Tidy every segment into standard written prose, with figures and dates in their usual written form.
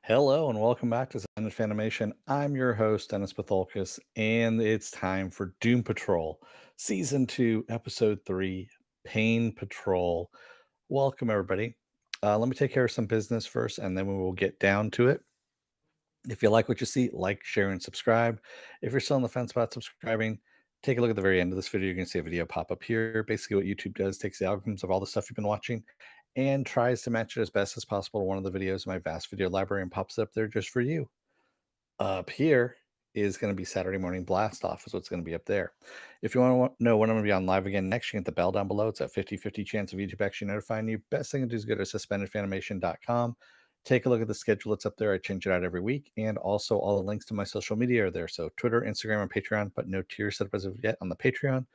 Hello and welcome back to Zenith Animation. I'm your host, Dennis Bithoulkas, and it's time for Doom Patrol, Season 2, Episode 3, Pain Patrol. Welcome, everybody. Let me take care of some business first, and then we will get down to it. If you like what you see, like, share, and subscribe. If you're still on the fence about subscribing, take a look at the very end of this video. You're going to see a video pop up here. Basically, what YouTube does takes the algorithms of all the stuff you've been watching and tries to match it as best as possible to one of the videos in my vast video library and pops it up there just for you. Up here is going to be Saturday Morning Blast Off, is what's going to be up there. If you want to know when I'm going to be on live again next, you can hit the bell down below. It's a 50-50 chance of YouTube actually notifying you. Best thing to do is go to suspendedfanimation.com. Take a look at the schedule that's up there. I change it out every week. And also all the links to my social media are there. So Twitter, Instagram, and Patreon, but no tier set up as of yet on the Patreon.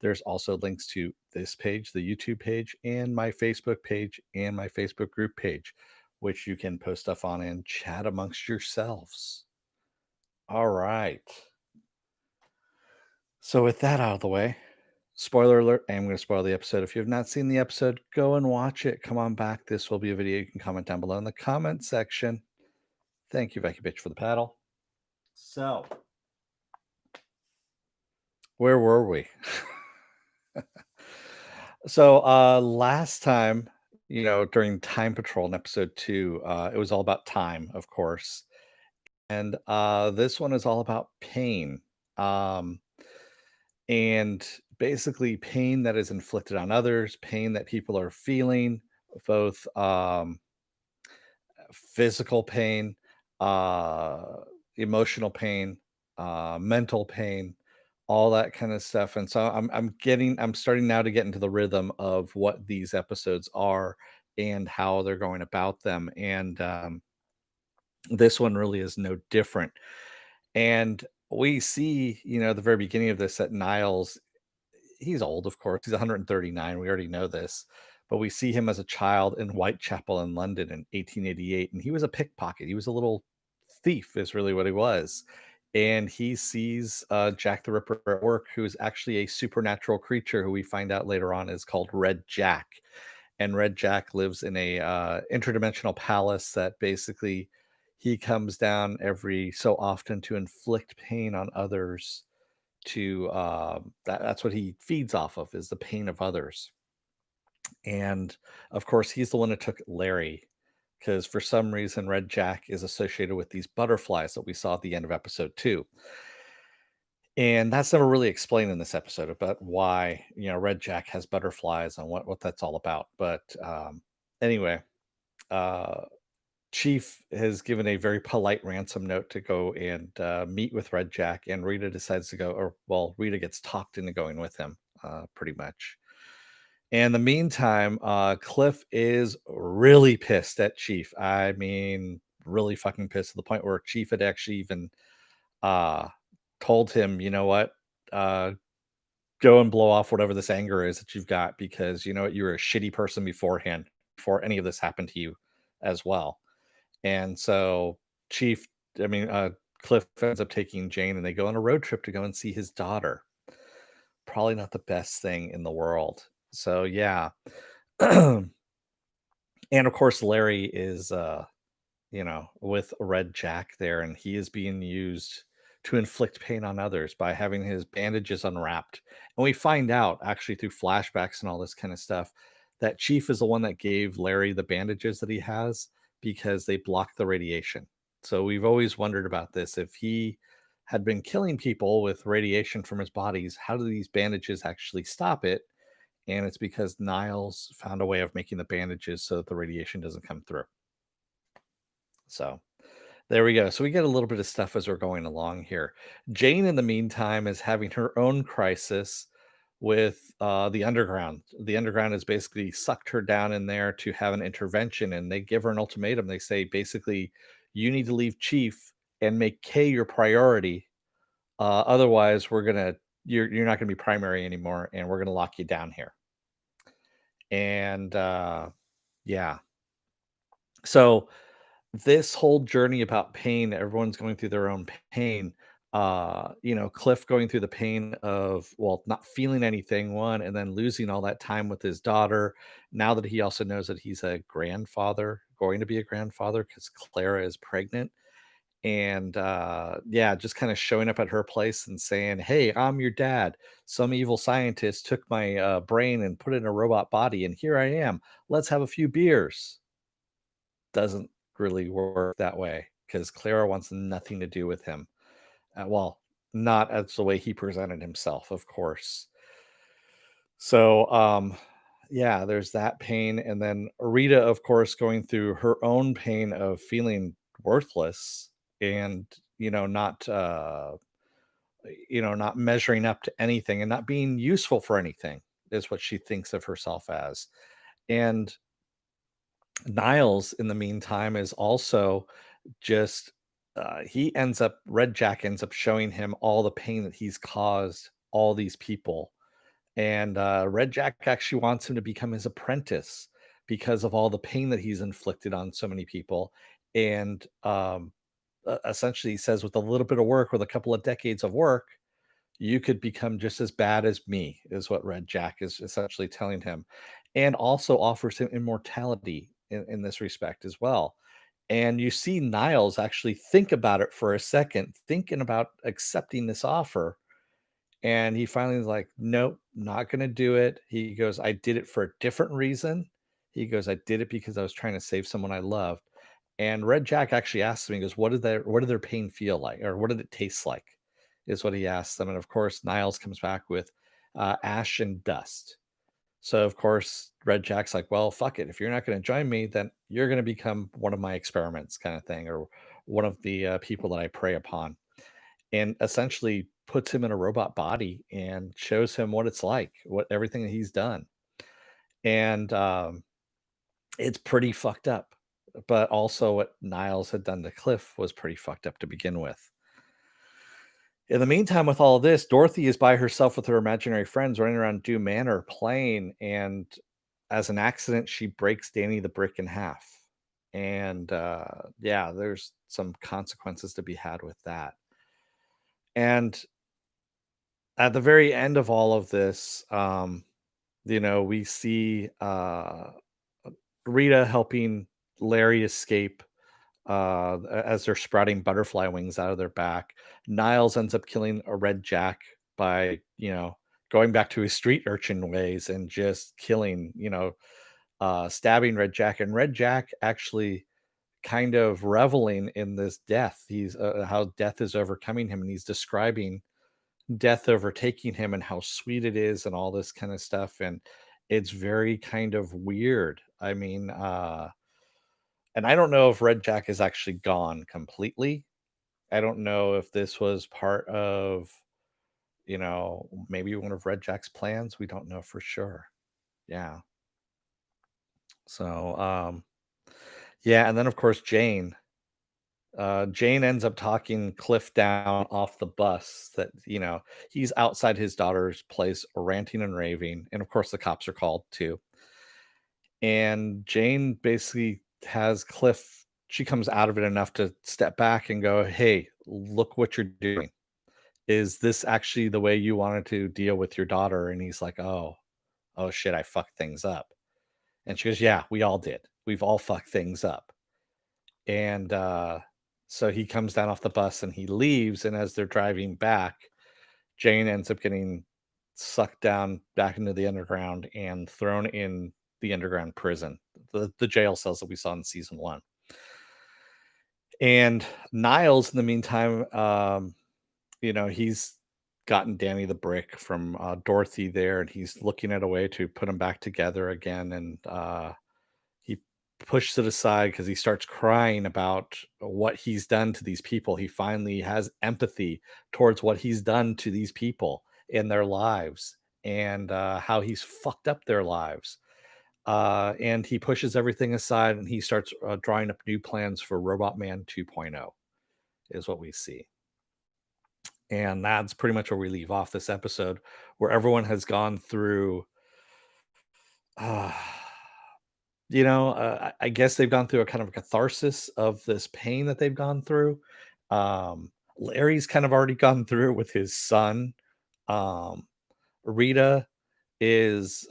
There's also links to this page, the YouTube page, and my Facebook page and my Facebook group page, which you can post stuff on and chat amongst yourselves. All right. So with that out of the way, spoiler alert, I am going to spoil the episode. If you have not seen the episode, go and watch it. Come on back. This will be a video you can comment down below in the comment section. Thank you, Becky Bitch, for the paddle. So, where were we? So, last time, during Time Patrol in episode 2, it was all about time, of course. And this one is all about pain. Um, and basically pain that is inflicted on others, pain that people are feeling, both physical pain, uh, emotional pain, mental pain, all that kind of stuff. And so I'm starting now to get into the rhythm of what these episodes are and how they're going about them. And this one really is no different. And we see, at the very beginning of this that Niles, he's old, of course. He's 139. We already know this. But we see him as a child in Whitechapel in London in 1888. And he was a pickpocket. He was a little thief, is really what he was. And he sees Jack the Ripper at work, who's actually a supernatural creature who we find out later on is called Red Jack. And Red Jack lives in a interdimensional palace that basically he comes down every so often to inflict pain on others to that's what he feeds off of, is the pain of others. And of course he's the one that took Larry, because for some reason Red Jack is associated with these butterflies that we saw at the end of episode 2, and that's never really explained in this episode about why Red Jack has butterflies and what that's all about. But anyway, uh Chief has given a very polite ransom note to go and meet with Red Jack, and Rita decides to go, or well, Rita gets talked into going with him, pretty much. And in the meantime, Cliff is really pissed at Chief. I mean, really fucking pissed to the point where Chief had actually even uh, told him, you know what, uh, go and blow off whatever this anger is that you've got, because you know what, you were a shitty person beforehand, before any of this happened to you as well. And so Chief, I mean, Cliff ends up taking Jane and they go on a road trip to go and see his daughter. Probably not the best thing in the world. So yeah. And of course Larry is with Red Jack there, and he is being used to inflict pain on others by having his bandages unwrapped. And we find out actually through flashbacks and all this kind of stuff that Chief is the one that gave Larry the bandages that he has because they block the radiation. So we've always wondered about this. If he had been killing people with radiation from his bodies, how do these bandages actually stop it? And it's because Niles found a way of making the bandages so that the radiation doesn't come through. So there we go. So we get a little bit of stuff as we're going along here. Jane, in the meantime, is having her own crisis with the underground. The underground has basically sucked her down in there to have an intervention, and they give her an ultimatum. They say basically, you need to leave Chief and make K your priority. Otherwise, you're not gonna be primary anymore, and we're gonna lock you down here. And yeah, so this whole journey about pain, everyone's going through their own pain. Cliff going through the pain of, well, not feeling anything, one, and then losing all that time with his daughter. Now that he also knows that he's a grandfather, going to be a grandfather because Clara is pregnant. And yeah, just kind of showing up at her place and saying, "Hey, I'm your dad. Some evil scientist took my brain and put it in a robot body, and here I am. Let's have a few beers." Doesn't really work that way because Clara wants nothing to do with him. Well, not as the way he presented himself, of course. So, yeah, there's that pain, and then Rita, of course, going through her own pain of feeling worthless and, not, not measuring up to anything and not being useful for anything is what she thinks of herself as. And Niles, in the meantime, is also just Red Jack ends up showing him all the pain that he's caused all these people. And Red Jack actually wants him to become his apprentice because of all the pain that he's inflicted on so many people. And essentially, he says, with a little bit of work, with a couple of decades of work, you could become just as bad as me, is what Red Jack is essentially telling him. And also offers him immortality in this respect as well. And you see Niles actually think about it for a second, thinking about accepting this offer, and he finally is like, "Nope, not gonna do it." He goes, "I did it for a different reason." He goes, "I did it because I was trying to save someone I loved." And Red Jack actually asks him, he goes, "What did their pain feel like? Or what did it taste like?" Is what he asks them. And of course, Niles comes back with ash and dust. So of course, Red Jack's like, "Well, fuck it. If you're not gonna join me, then you're gonna become one of my experiments, kind of thing, or one of the people that I prey upon." And essentially puts him in a robot body and shows him what it's like, what everything that he's done. And it's pretty fucked up. But also, what Niles had done to Cliff was pretty fucked up to begin with. In the meantime, with all of this, Dorothy is by herself with her imaginary friends running around Dew Manor playing. And as an accident, she breaks Danny the Brick in half. And yeah, there's some consequences to be had with that. And at the very end of all of this, we see Rita helping Larry escape as they're sprouting butterfly wings out of their back. Niles ends up killing a Red Jack by, going back to his street urchin ways and just killing, stabbing Red Jack. And Red Jack actually kind of reveling in this death. He's how death is overcoming him, and he's describing death overtaking him and how sweet it is and all this kind of stuff. And it's very kind of weird. I mean, and I don't know if Red Jack is actually gone completely. I don't know if this was part of, maybe one of Red Jack's plans. We don't know for sure. Yeah. So, yeah. And then, of course, Jane ends up talking Cliff down off the bus that, he's outside his daughter's place ranting and raving. And of course, the cops are called too. And Jane basically has Cliff, she comes out of it enough to step back and go, "Hey, look what you're doing. Is this actually the way you wanted to deal with your daughter?" And he's like, oh shit, I fucked things up. And she goes, "Yeah, we all did. We've all fucked things up." And so he comes down off the bus and he leaves. And as they're driving back, Jane ends up getting sucked down back into the underground and thrown in the underground prison, the jail cells that we saw in season one. And Niles, in the meantime, he's gotten Danny the Brick from Dorothy there, and he's looking at a way to put them back together again. And he pushes it aside because he starts crying about what he's done to these people. He finally has empathy towards what he's done to these people in their lives, and how he's fucked up their lives. And he pushes everything aside and he starts drawing up new plans for Robot Man 2.0, is what we see. And that's pretty much where we leave off this episode, where everyone has gone through. Uh, I guess they've gone through a kind of catharsis of this pain that they've gone through. Larry's kind of already gone through it with his son. Um, Rita is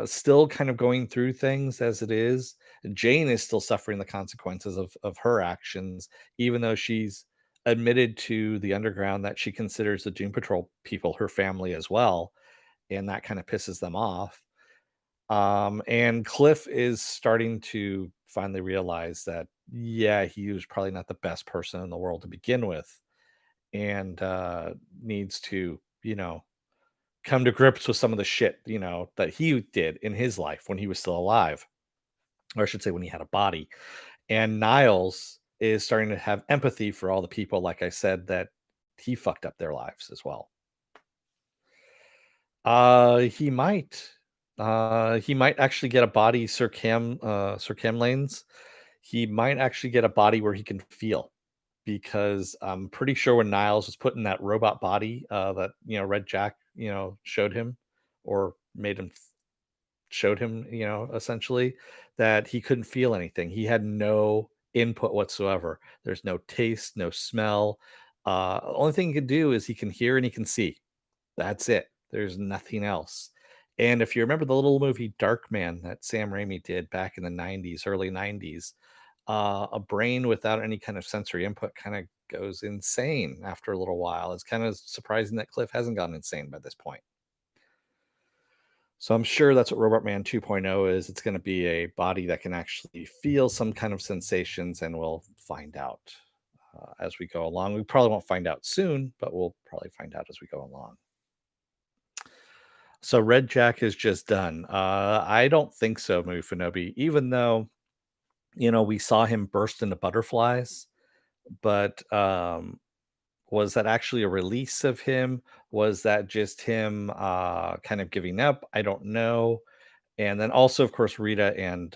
still kind of going through things as it is. Jane is still suffering the consequences of her actions, even though she's admitted to the underground that she considers the Doom Patrol people her family as well, and that kind of pisses them off. And Cliff is starting to finally realize that, yeah, he was probably not the best person in the world to begin with, and needs to, come to grips with some of the shit, that he did in his life when he was still alive, or I should say when he had a body. And Niles is starting to have empathy for all the people, like I said, that he fucked up their lives as well. He might. He might actually get a body Sir Cam Lanes. He might actually get a body where he can feel, because I'm pretty sure when Niles was put in that robot body, that Red Jack, showed him, or made him showed him, essentially, that he couldn't feel anything. He had no input whatsoever. There's no taste, no smell. Only thing he can do is he can hear and he can see. That's it. There's nothing else. And if you remember the little movie Darkman that Sam Raimi did back in the 90s, early 90s, a brain without any kind of sensory input kind of goes insane after a little while. It's kind of surprising that Cliff hasn't gone insane by this point. So I'm sure that's what Robot Man 2.0 is. It's going to be a body that can actually feel some kind of sensations, and we'll find out as we go along. We probably won't find out soon, but we'll probably find out as we go along. So Red Jack is just done. I don't think so, Mufinobi, even though, we saw him burst into butterflies, but was that actually a release of him? Was that just him kind of giving up? I don't know. And then also, of course, Rita and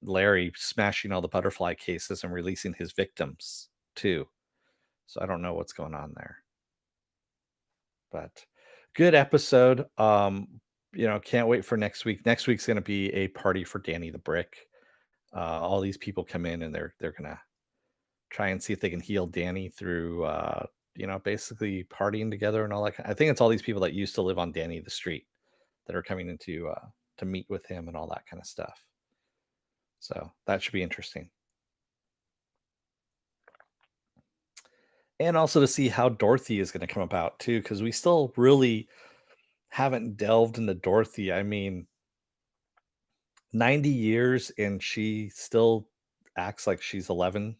Larry smashing all the butterfly cases and releasing his victims too. So I don't know what's going on there. But good episode. Can't wait for next week. Next week's gonna be a party for Danny the Brick. All these people come in and they're gonna try and see if they can heal Danny through basically partying together and all that. I think it's all these people that used to live on Danny the street that are coming into to meet with him and all that kind of stuff. So that should be interesting. And also to see how Dorothy is going to come about too, because we still really haven't delved into Dorothy. I mean, 90 years and she still acts like she's 11.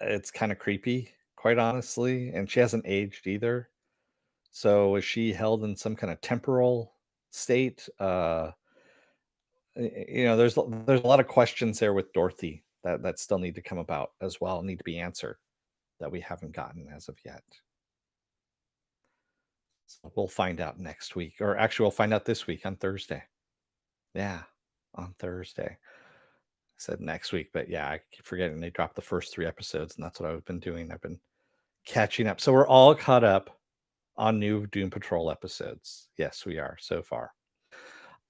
It's kind of creepy, quite honestly. And she hasn't aged either. So is she held in some kind of temporal state? There's a lot of questions there with Dorothy that still need to come about as well, need to be answered, that we haven't gotten as of yet. So we'll find out next week, or actually, we'll find out this week on Thursday. Yeah, on Thursday. I said next week, but yeah, I keep forgetting they dropped the first 3 episodes, and that's what I've been doing. I've been catching up. So we're all caught up on new Doom Patrol episodes. Yes, we are so far.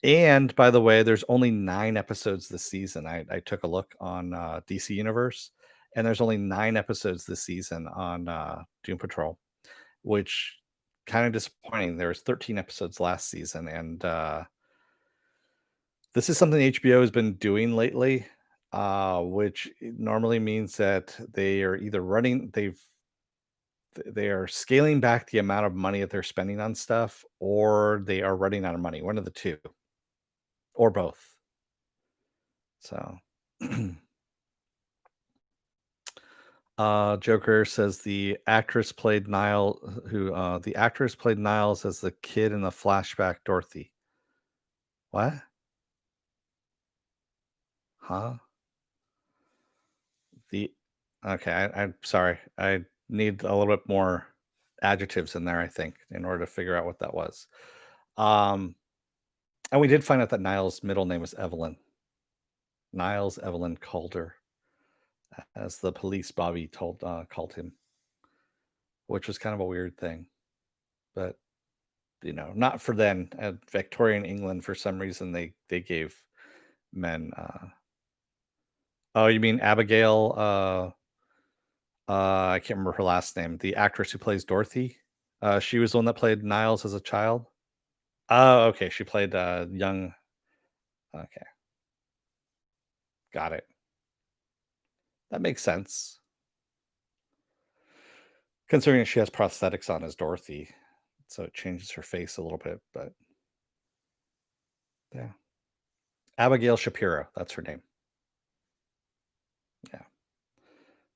And by the way, there's only 9 episodes this season. I took a look on DC Universe, and there's only 9 episodes this season on Doom Patrol, which kind of disappointing. There was 13 episodes last season, and this is something HBO has been doing lately, which normally means that they are either they are scaling back the amount of money that they're spending on stuff, or they are running out of money. One of the two, or both. So, Joker says the actress played the actress played Niles as the kid in the flashback Dorothy. What? Huh? The Okay, I'm sorry. I need a little bit more adjectives in there, I think, in order to figure out what that was. Um, and we did find out that Niles' middle name was Evelyn. Niles Evelyn Calder, as the police Bobby called him, which was kind of a weird thing. But not for then. At Victorian England, for some reason, they gave men. Oh, you mean Abigail? I can't remember her last name. The actress who plays Dorothy. She was the one that played Niles as a child. Oh, okay. She played young. Okay, got it. That makes sense. Considering she has prosthetics on as Dorothy, so it changes her face a little bit. But yeah, Abigail Shapiro. That's her name. Yeah,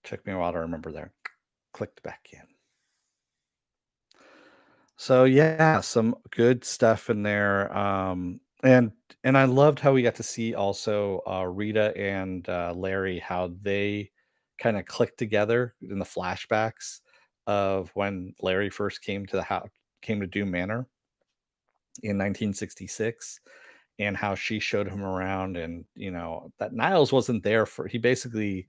took me a while to remember there. Clicked back in. So yeah, some good stuff in there. And I loved how we got to see also Rita and Larry, how they kind of clicked together in the flashbacks of when Larry first came to the house, came to Doom Manor in 1966, and how she showed him around. And that Niles wasn't there for, he basically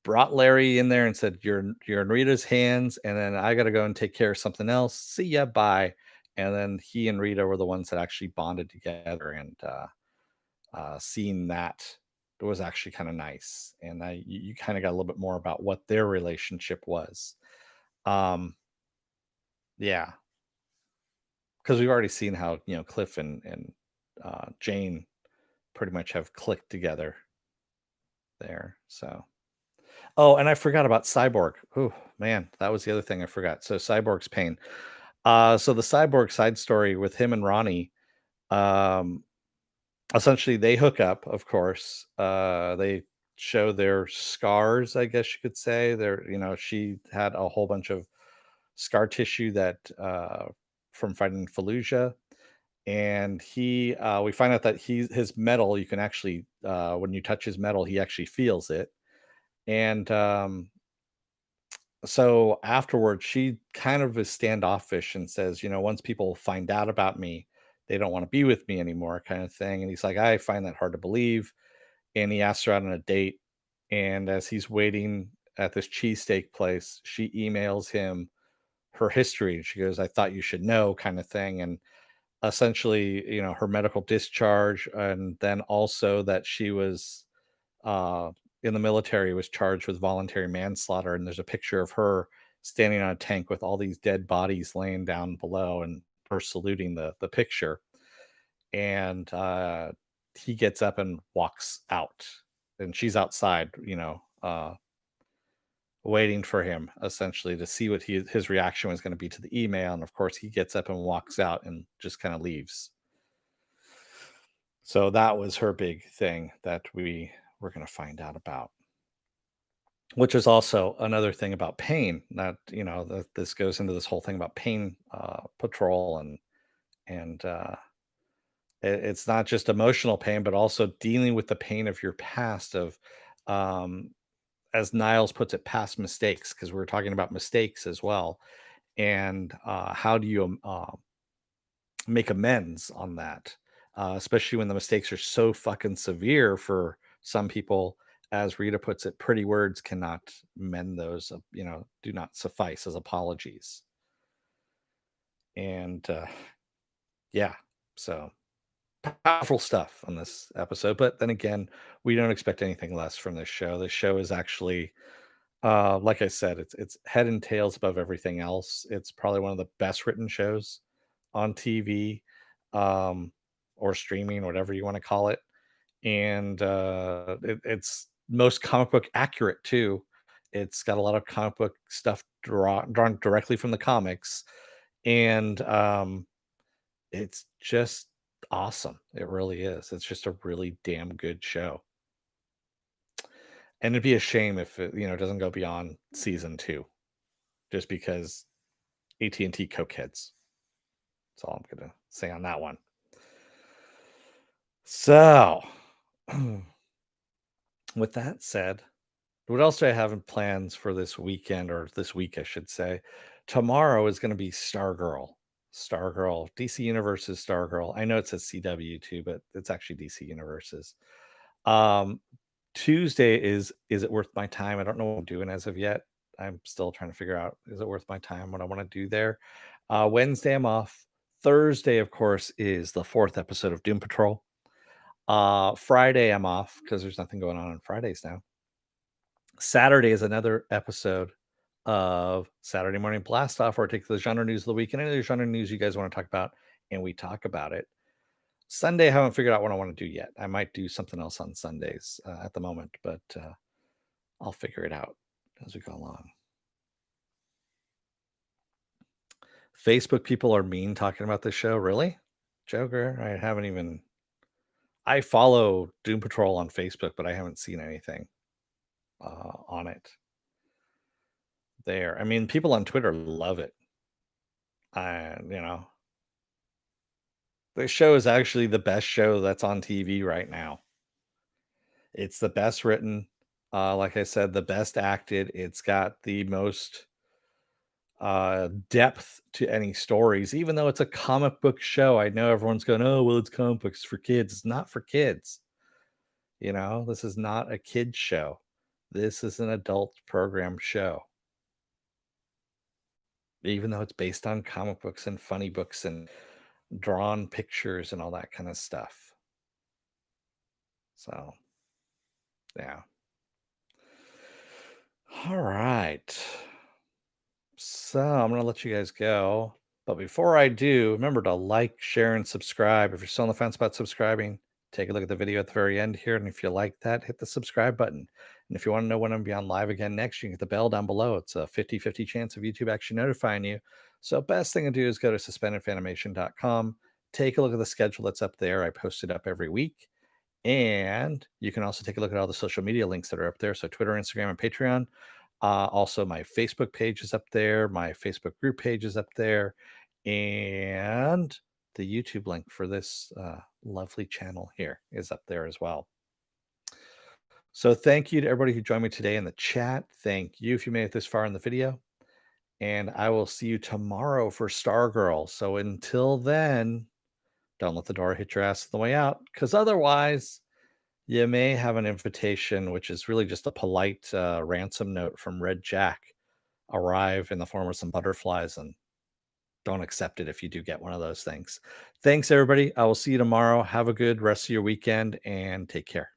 brought Larry in there and said, "You're in Rita's hands, and then I gotta go and take care of something else. See ya, bye." And then he and Rita were the ones that actually bonded together, and seeing that was actually kind of nice. And you kind of got a little bit more about what their relationship was. Um, yeah, because we've already seen how Cliff and Jane pretty much have clicked together there. So oh, and I forgot about Cyborg. Oh man, that was the other thing I forgot. So Cyborg's pain. So the Cyborg side story with him and Ronnie, um, essentially they hook up, of course. They show their scars, I guess you could say. She had a whole bunch of scar tissue that from fighting Fallujah. And we find out that his metal, you can actually, when you touch his metal, he actually feels it. And so afterwards, she kind of is standoffish and says, once people find out about me, they don't want to be with me anymore, kind of thing. And he's like, I find that hard to believe. And he asks her out on a date. And as he's waiting at this cheesesteak place, she emails him her history. And she goes, I thought you should know, kind of thing. And essentially, her medical discharge, and then also that she was uh, in the military, was charged with voluntary manslaughter. And there's a picture of her standing on a tank with all these dead bodies laying down below, and her saluting the picture. And he gets up and walks out, and she's outside, waiting for him essentially to see what his reaction was going to be to the email. And of course, he gets up and walks out and just kind of leaves. So that was her big thing that we were going to find out about. Which is also another thing about pain, that that this goes into this whole thing about pain patrol. And it's not just emotional pain, but also dealing with the pain of your past, of um as Niles puts it, past mistakes, because we're talking about mistakes as well. And how do you make amends on that, especially when the mistakes are so fucking severe for some people. As Rita puts it, pretty words cannot mend those, do not suffice as apologies. And yeah, so powerful stuff on this episode. But then again, we don't expect anything less from this show. This show is actually, like I said, it's head and tails above everything else. It's probably one of the best written shows on TV, um, or streaming, whatever you want to call it. And it's most comic book accurate too. It's got a lot of comic book stuff drawn directly from the comics. And it's just awesome. It really is. It's just a really damn good show. And it'd be a shame if it doesn't go beyond season 2, just because AT&T cokeheads. That's all I'm gonna say on that one. So, with that said, what else do I have in plans for this weekend, or this week, I should say? Tomorrow is going to be Stargirl. Stargirl, DC Universe's Stargirl. I know it says CW too, but it's actually DC Universe's. Um, Tuesday is it worth my time? I don't know what I'm doing as of yet. I'm still trying to figure out, is it worth my time, what I want to do there. Wednesday I'm off. Thursday, of course, is the 4th episode of Doom Patrol. Friday I'm off because there's nothing going on Fridays now. Saturday is another episode of Saturday Morning Blast Off, where I take the genre news of the week and any other genre news you guys want to talk about, and we talk about it. Sunday, I haven't figured out what I want to do yet. I might do something else on Sundays at the moment, but I'll figure it out as we go along. Facebook people are mean talking about this show. Really? Joker? I haven't even. I follow Doom Patrol on Facebook, but I haven't seen anything on it there. I mean, people on Twitter love it. You know, this show is actually the best show that's on TV right now. It's the best written. Like I said, the best acted. It's got the most depth to any stories, even though it's a comic book show. I know everyone's going, oh, well, it's comic books for kids. It's not for kids. You know, this is not a kid's show. This is an adult program show. Even though it's based on comic books and funny books and drawn pictures and all that kind of stuff. So, yeah. All right. So I'm going to let you guys go. But before I do, remember to like, share, and subscribe. If you're still on the fence about subscribing, take a look at the video at the very end here. And if you like that, hit the subscribe button. And if you want to know when I'm going to be on live again next, you can hit the bell down below. It's a 50-50 chance of YouTube actually notifying you. So best thing to do is go to suspendedfanimation.com. Take a look at the schedule that's up there. I post it up every week. And you can also take a look at all the social media links that are up there. So Twitter, Instagram, and Patreon. Also, my Facebook page is up there. My Facebook group page is up there. And the YouTube link for this lovely channel here is up there as well. So thank you to everybody who joined me today in the chat. Thank you if you made it this far in the video. And I will see you tomorrow for Stargirl. So until then, don't let the door hit your ass on the way out, because otherwise you may have an invitation, which is really just a polite ransom note from Red Jack, arrive in the form of some butterflies, and don't accept it if you do get one of those things. Thanks, everybody. I will see you tomorrow. Have a good rest of your weekend and take care.